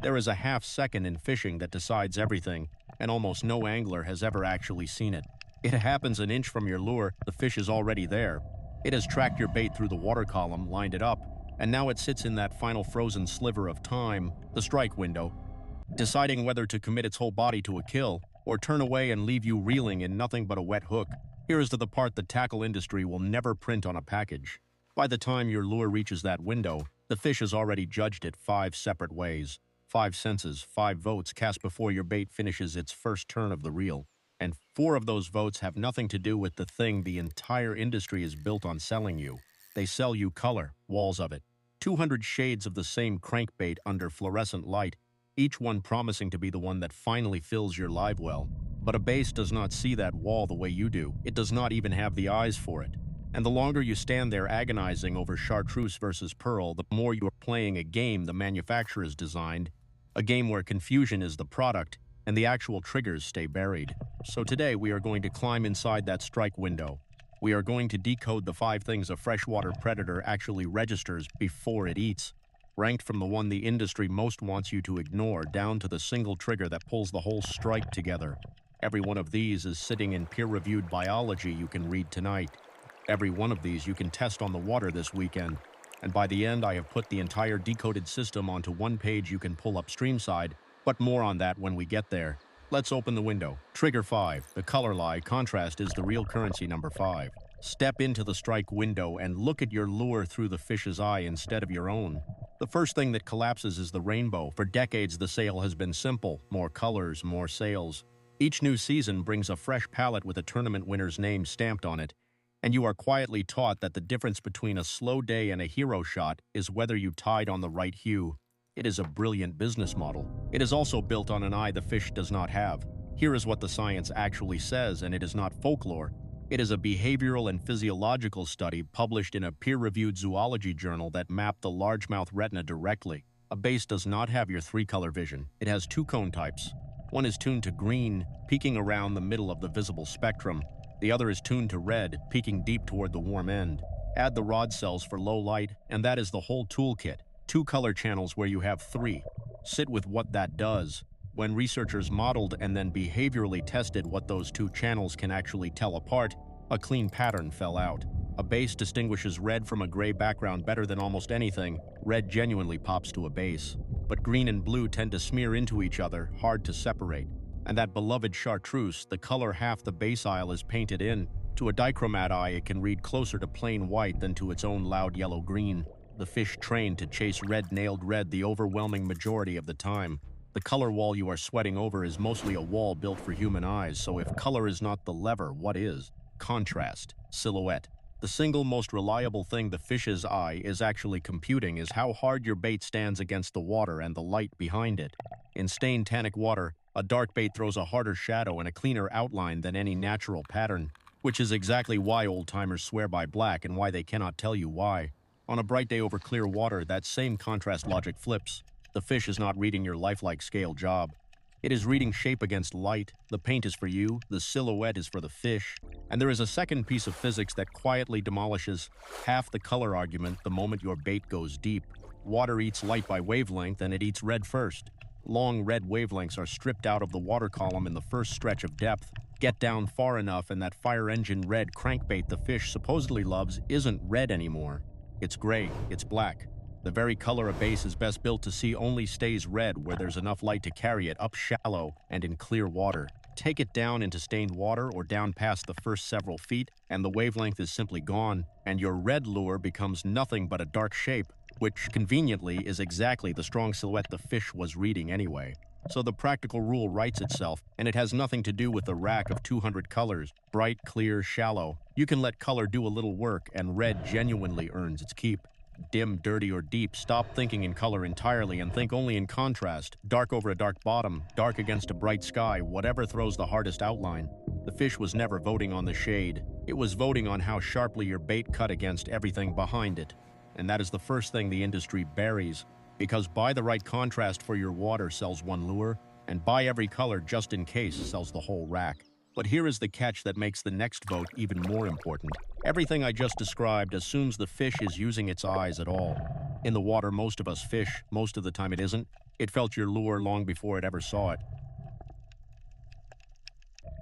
There is a half-second in fishing that decides everything, and almost no angler has ever actually seen it. It happens an inch from your lure, the fish is already there. It has tracked your bait through the water column, lined it up, and now it sits in that final frozen sliver of time, the strike window, deciding whether to commit its whole body to a kill or turn away and leave you reeling in nothing but a wet hook. Here is the part the tackle industry will never print on a package. By the time your lure reaches that window, the fish has already judged it 5 separate ways. 5 senses, 5 votes cast before your bait finishes its first turn of the reel. And 4 of those votes have nothing to do with the thing the entire industry is built on selling you. They sell you color, walls of it. 200 shades of the same crankbait under fluorescent light, each one promising to be the one that finally fills your live well. But a bass does not see that wall the way you do. It does not even have the eyes for it. And the longer you stand there agonizing over chartreuse versus pearl, the more you are playing a game the manufacturers designed, a game where confusion is the product and the actual triggers stay buried. So today we are going to climb inside that strike window. We are going to decode the 5 things a freshwater predator actually registers before it eats, ranked from the one the industry most wants you to ignore down to the single trigger that pulls the whole strike together. Every one of these is sitting in peer-reviewed biology you can read tonight. Every one of these you can test on the water this weekend. And by the end, I have put the entire decoded system onto one page you can pull up streamside, but more on that when we get there. Let's open the window. Trigger 5, the color lie, contrast is the real currency number 5. Step into the strike window and look at your lure through the fish's eye instead of your own. The first thing that collapses is the rainbow. For decades, the sale has been simple. More colors, more sales. Each new season brings a fresh palette with a tournament winner's name stamped on it, and you are quietly taught that the difference between a slow day and a hero shot is whether you tied on the right hue. It is a brilliant business model. It is also built on an eye the fish does not have. Here is what the science actually says, and it is not folklore. It is a behavioral and physiological study published in a peer-reviewed zoology journal that mapped the largemouth retina directly. A bass does not have your 3-color vision. It has 2 cone types. One is tuned to green, peaking around the middle of the visible spectrum. The other is tuned to red, peaking deep toward the warm end. Add the rod cells for low light, and that is the whole toolkit. 2 color channels where you have 3. Sit with what that does. When researchers modeled and then behaviorally tested what those 2 channels can actually tell apart, a clean pattern fell out. A bass distinguishes red from a gray background better than almost anything. Red genuinely pops to a bass. But green and blue tend to smear into each other, hard to separate. And that beloved chartreuse, the color half the base aisle is painted in, to a dichromat eye it can read closer to plain white than to its own loud yellow-green. The fish trained to chase red nailed red the overwhelming majority of the time. The color wall you are sweating over is mostly a wall built for human eyes, so if color is not the lever, what is? Contrast, silhouette. The single most reliable thing the fish's eye is actually computing is how hard your bait stands against the water and the light behind it. In stained tannic water, a dark bait throws a harder shadow and a cleaner outline than any natural pattern, which is exactly why old-timers swear by black and why they cannot tell you why. On a bright day over clear water, that same contrast logic flips. The fish is not reading your lifelike scale job. It is reading shape against light. The paint is for you, the silhouette is for the fish. And there is a second piece of physics that quietly demolishes half the color argument the moment your bait goes deep. Water eats light by wavelength, and it eats red first. Long red wavelengths are stripped out of the water column in the first stretch of depth. Get down far enough and that fire engine red crankbait the fish supposedly loves isn't red anymore. It's gray, it's black. The very color a bass is best built to see only stays red where there's enough light to carry it up shallow and in clear water. Take it down into stained water or down past the first several feet, and the wavelength is simply gone, and your red lure becomes nothing but a dark shape, which conveniently is exactly the strong silhouette the fish was reading anyway. So the practical rule writes itself, and it has nothing to do with the rack of 200 colors, bright, clear, shallow. You can let color do a little work, and red genuinely earns its keep. Dim, dirty, or deep, stop thinking in color entirely and think only in contrast. Dark over a dark bottom, dark against a bright sky, whatever throws the hardest outline. The fish was never voting on the shade. It was voting on how sharply your bait cut against everything behind it. And that is the first thing the industry buries. Because buy the right contrast for your water sells one lure, and buy every color just in case sells the whole rack. But here is the catch that makes the next vote even more important. Everything I just described assumes the fish is using its eyes at all. In the water, most of us fish, most of the time it isn't. It felt your lure long before it ever saw it.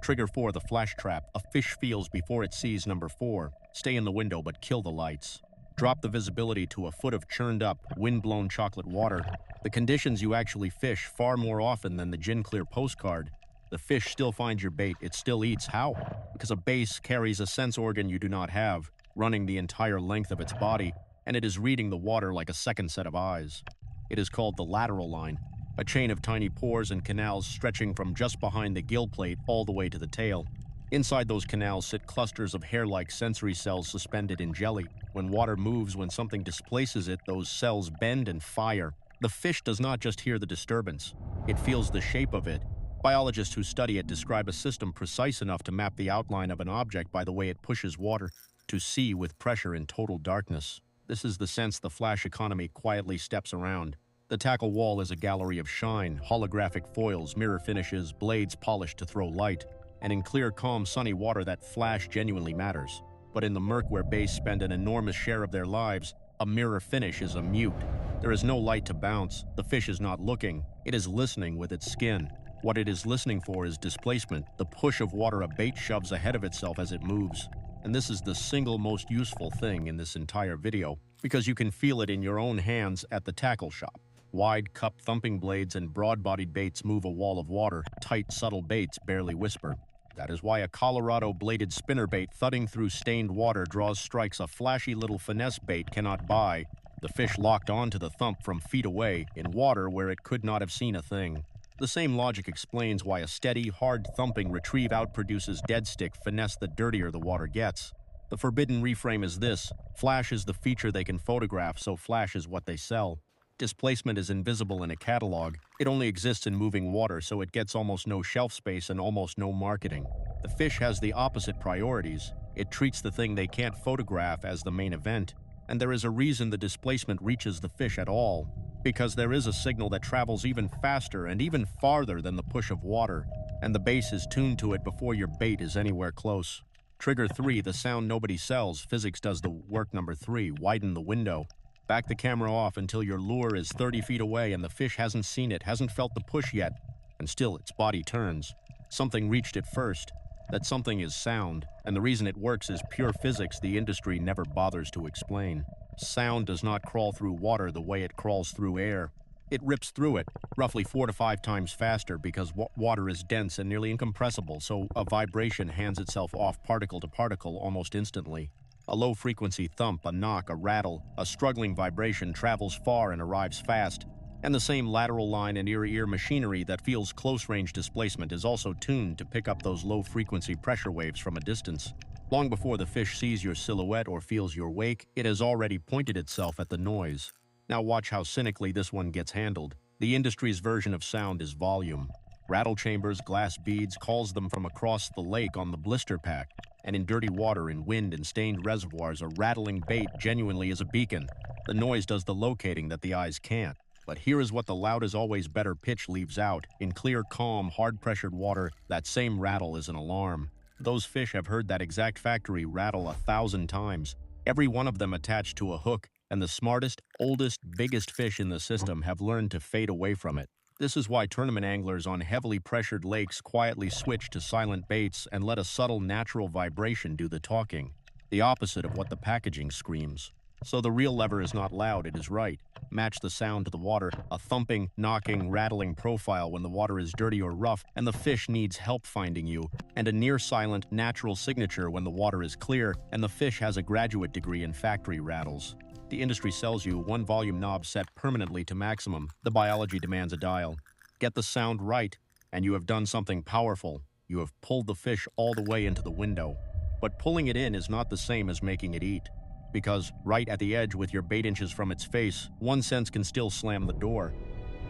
Trigger 4, the flash trap. A fish feels before it sees number 4. Stay in the window but kill the lights. Drop the visibility to a foot of churned up, wind-blown chocolate water. The conditions you actually fish far more often than the gin-clear postcard. The fish still finds your bait, it still eats. How? Because a bass carries a sense organ you do not have, running the entire length of its body, and it is reading the water like a second set of eyes. It is called the lateral line, a chain of tiny pores and canals stretching from just behind the gill plate all the way to the tail. Inside those canals sit clusters of hair-like sensory cells suspended in jelly. When water moves, when something displaces it, those cells bend and fire. The fish does not just hear the disturbance, it feels the shape of it. Biologists who study it describe a system precise enough to map the outline of an object by the way it pushes water to sea with pressure in total darkness. This is the sense the flash economy quietly steps around. The tackle wall is a gallery of shine, holographic foils, mirror finishes, blades polished to throw light. And in clear, calm, sunny water, that flash genuinely matters. But in the murk where bass spend an enormous share of their lives, a mirror finish is a mute. There is no light to bounce. The fish is not looking. It is listening with its skin. What it is listening for is displacement, the push of water a bait shoves ahead of itself as it moves. And this is the single most useful thing in this entire video, because you can feel it in your own hands at the tackle shop. Wide cup thumping blades and broad-bodied baits move a wall of water. Tight, subtle baits barely whisper. That is why a Colorado-bladed spinnerbait thudding through stained water draws strikes a flashy little finesse bait cannot buy. The fish locked onto the thump from feet away, in water where it could not have seen a thing. The same logic explains why a steady, hard thumping retrieve outproduces dead stick finesse the dirtier the water gets. The forbidden reframe is this: flash is the feature they can photograph, so flash is what they sell. Displacement is invisible in a catalog. It only exists in moving water, so it gets almost no shelf space and almost no marketing. The fish has the opposite priorities. It treats the thing they can't photograph as the main event. And there is a reason the displacement reaches the fish at all. Because there is a signal that travels even faster and even farther than the push of water, and the bass is tuned to it before your bait is anywhere close. Trigger 3, the sound nobody sells. Physics does the work. Number 3, widen the window. Back the camera off until your lure is 30 feet away and the fish hasn't seen it, hasn't felt the push yet, and still its body turns. Something reached it first. That something is sound, and the reason it works is pure physics the industry never bothers to explain. Sound does not crawl through water the way it crawls through air. It rips through it, roughly 4 to 5 times faster because water is dense and nearly incompressible, so a vibration hands itself off particle to particle almost instantly. A low-frequency thump, a knock, a rattle, a struggling vibration travels far and arrives fast. And the same lateral line and ear-to-ear machinery that feels close-range displacement is also tuned to pick up those low-frequency pressure waves from a distance. Long before the fish sees your silhouette or feels your wake, it has already pointed itself at the noise. Now watch how cynically this one gets handled. The industry's version of sound is volume. Rattle chambers, glass beads, calls them from across the lake on the blister pack. And in dirty water, in wind and stained reservoirs, a rattling bait genuinely is a beacon. The noise does the locating that the eyes can't. But here is what the loud is always better pitch leaves out. In clear, calm, hard-pressured water, that same rattle is an alarm. Those fish have heard that exact factory rattle 1,000 times, every one of them attached to a hook, and the smartest, oldest, biggest fish in the system have learned to fade away from it. This is why tournament anglers on heavily pressured lakes quietly switch to silent baits and let a subtle natural vibration do the talking, the opposite of what the packaging screams. So the real lever is not loud, it is right. Match the sound to the water, a thumping, knocking, rattling profile when the water is dirty or rough and the fish needs help finding you, and a near-silent, natural signature when the water is clear and the fish has a graduate degree in factory rattles. The industry sells you one volume knob set permanently to maximum. The biology demands a dial. Get the sound right, and you have done something powerful. You have pulled the fish all the way into the window. But pulling it in is not the same as making it eat. Because right at the edge with your bait inches from its face, one sense can still slam the door.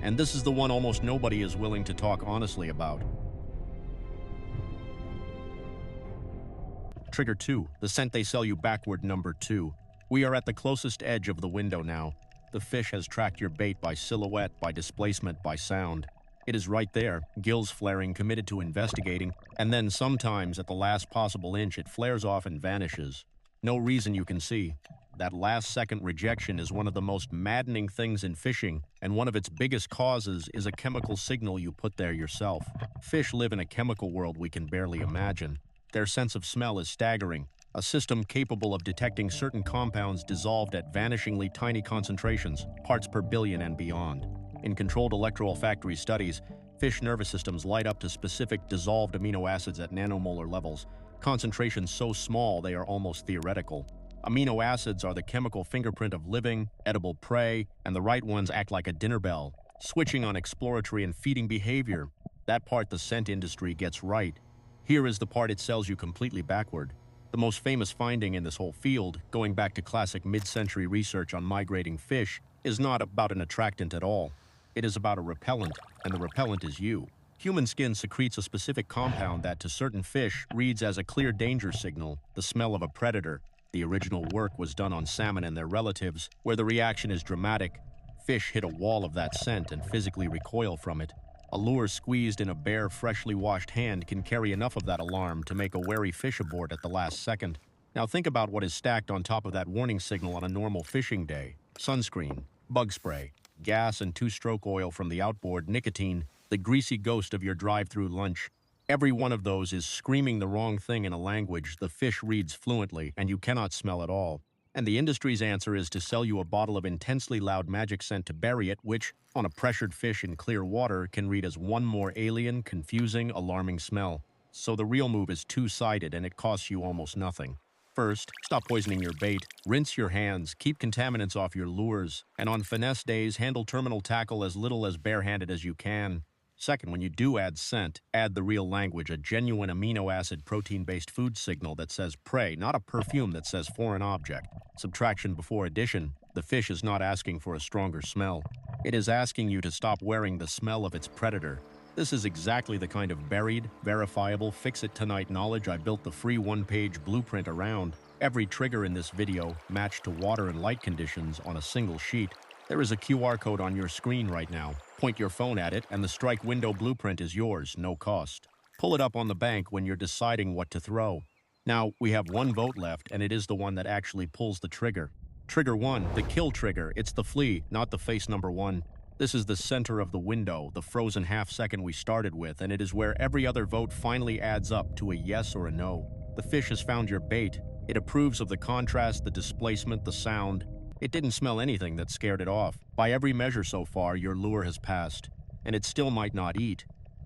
And this is the one almost nobody is willing to talk honestly about. Trigger 2, the scent they sell you backward. Number 2. We are at the closest edge of the window now. The fish has tracked your bait by silhouette, by displacement, by sound. It is right there, gills flaring, committed to investigating, and then sometimes at the last possible inch it flares off and vanishes. No reason you can see. That last-second rejection is one of the most maddening things in fishing, and one of its biggest causes is a chemical signal you put there yourself. Fish live in a chemical world we can barely imagine. Their sense of smell is staggering, a system capable of detecting certain compounds dissolved at vanishingly tiny concentrations, parts per billion and beyond. In controlled electroolfactory studies, fish nervous systems light up to specific dissolved amino acids at nanomolar levels, concentrations so small they are almost theoretical. Amino acids are the chemical fingerprint of living, edible prey, and the right ones act like a dinner bell, switching on exploratory and feeding behavior. That part the scent industry gets right. Here is the part it sells you completely backward. The most famous finding in this whole field, going back to classic mid-century research on migrating fish, is not about an attractant at all. It is about a repellent, and the repellent is you. Human skin secretes a specific compound that, to certain fish, reads as a clear danger signal, the smell of a predator. The original work was done on salmon and their relatives, where the reaction is dramatic. Fish hit a wall of that scent and physically recoil from it. A lure squeezed in a bare, freshly washed hand can carry enough of that alarm to make a wary fish abort at the last second. Now think about what is stacked on top of that warning signal on a normal fishing day. Sunscreen, bug spray, gas and two-stroke oil from the outboard, nicotine, the greasy ghost of your drive-through lunch. Every one of those is screaming the wrong thing in a language the fish reads fluently, and you cannot smell at all. And the industry's answer is to sell you a bottle of intensely loud magic scent to bury it, which, on a pressured fish in clear water, can read as one more alien, confusing, alarming smell. So the real move is two-sided, and it costs you almost nothing. First, stop poisoning your bait, rinse your hands, keep contaminants off your lures, and on finesse days, handle terminal tackle as little as barehanded as you can. Second, when you do add scent, add the real language, a genuine amino acid protein-based food signal that says prey, not a perfume that says foreign object. Subtraction before addition, the fish is not asking for a stronger smell. It is asking you to stop wearing the smell of its predator. This is exactly the kind of buried, verifiable, fix-it-tonight knowledge I built the free one-page blueprint around. Every trigger in this video matched to water and light conditions on a single sheet. There is a QR code on your screen right now. Point your phone at it, and the strike window blueprint is yours, no cost. Pull it up on the bank when you're deciding what to throw. Now, we have one vote left, and it is the one that actually pulls the trigger. Trigger 1, the kill trigger. It's the flea, not the face number 1. This is the center of the window, the frozen half-second we started with, and it is where every other vote finally adds up to a yes or a no. The fish has found your bait. It approves of the contrast, the displacement, the sound. It didn't smell anything that scared it off. By every measure so far, your lure has passed. And it still might not eat,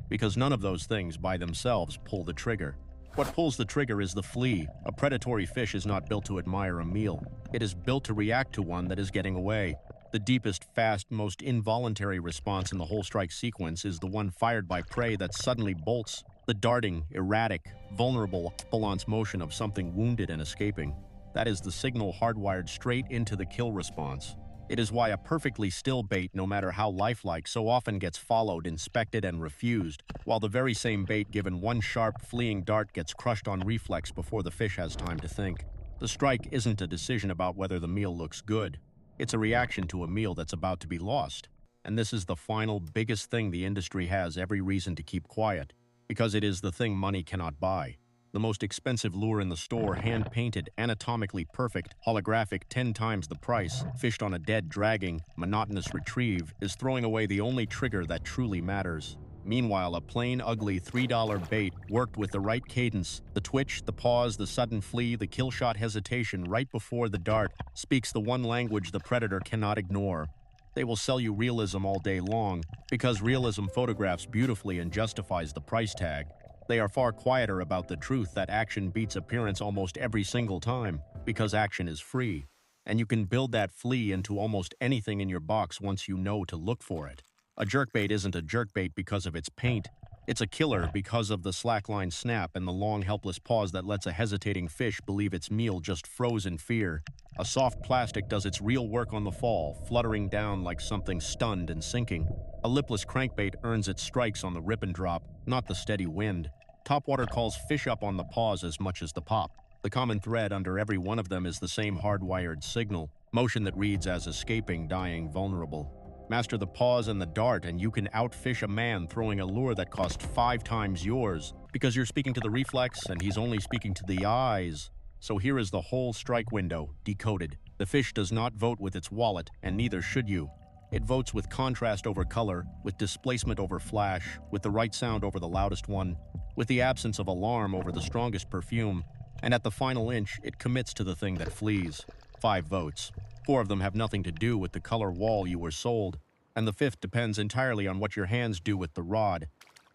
because none of those things by themselves pull the trigger. What pulls the trigger is the flea. A predatory fish is not built to admire a meal. It is built to react to one that is getting away. The deepest, fast, most involuntary response in the whole strike sequence is the one fired by prey that suddenly bolts. The darting, erratic, vulnerable, balance motion of something wounded and escaping. That is the signal hardwired straight into the kill response. It is why a perfectly still bait, no matter how lifelike, so often gets followed, inspected, and refused, while the very same bait given one sharp, fleeing dart gets crushed on reflex before the fish has time to think. The strike isn't a decision about whether the meal looks good. It's a reaction to a meal that's about to be lost. And this is the final, biggest thing the industry has every reason to keep quiet, because it is the thing money cannot buy. The most expensive lure in the store, hand-painted, anatomically perfect, holographic, 10 times the price, fished on a dead, dragging, monotonous retrieve, is throwing away the only trigger that truly matters. Meanwhile, a plain, ugly $3 bait, worked with the right cadence, the twitch, the pause, the sudden flee, the kill shot hesitation right before the dart, speaks the one language the predator cannot ignore. They will sell you realism all day long, because realism photographs beautifully and justifies the price tag. They are far quieter about the truth that action beats appearance almost every single time, because action is free. And you can build that flea into almost anything in your box once you know to look for it. A jerkbait isn't a jerkbait because of its paint. It's a killer because of the slackline snap and the long, helpless pause that lets a hesitating fish believe its meal just froze in fear. A soft plastic does its real work on the fall, fluttering down like something stunned and sinking. A lipless crankbait earns its strikes on the rip and drop, not the steady wind. Topwater calls fish up on the pause as much as the pop. The common thread under every one of them is the same hardwired signal, motion that reads as escaping, dying, vulnerable. Master the pause and the dart, and you can outfish a man throwing a lure that cost 5 times yours, because you're speaking to the reflex and he's only speaking to the eyes. So here is the whole strike window, decoded. The fish does not vote with its wallet, and neither should you. It votes with contrast over color, with displacement over flash, with the right sound over the loudest one, with the absence of alarm over the strongest perfume, and at the final inch, it commits to the thing that flees. 5 votes. 4 of them have nothing to do with the color wall you were sold, and the 5th depends entirely on what your hands do with the rod,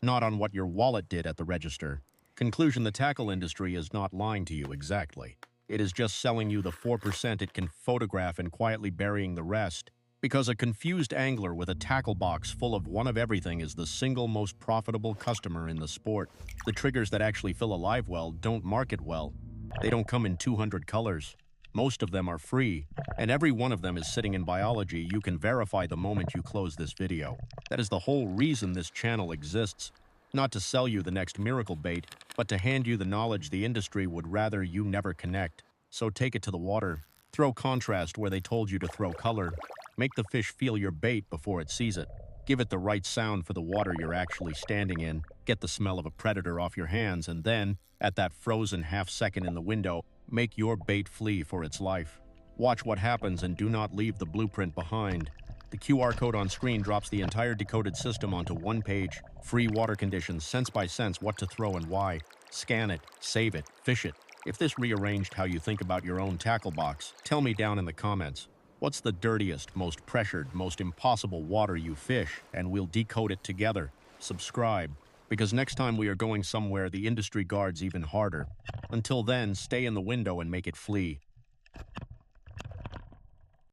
not on what your wallet did at the register. Conclusion: the tackle industry is not lying to you exactly. It is just selling you the 4% it can photograph and quietly burying the rest. Because a confused angler with a tackle box full of one of everything is the single most profitable customer in the sport. The triggers that actually fill a live well don't market well. They don't come in 200 colors. Most of them are free, and every one of them is sitting in biology you can verify the moment you close this video. That is the whole reason this channel exists. Not to sell you the next miracle bait, but to hand you the knowledge the industry would rather you never connect. So take it to the water. Throw contrast where they told you to throw color. Make the fish feel your bait before it sees it. Give it the right sound for the water you're actually standing in. Get the smell of a predator off your hands, and then, at that frozen half second in the window, make your bait flee for its life. Watch what happens and do not leave the blueprint behind. The QR code on screen drops the entire decoded system onto one page. Free water conditions, sense by sense, what to throw and why. Scan it, save it, fish it. If this rearranged how you think about your own tackle box, tell me down in the comments. What's the dirtiest, most pressured, most impossible water you fish, and we'll decode it together. Subscribe, because next time we are going somewhere the industry guards even harder. Until then, stay in the window and make it flee.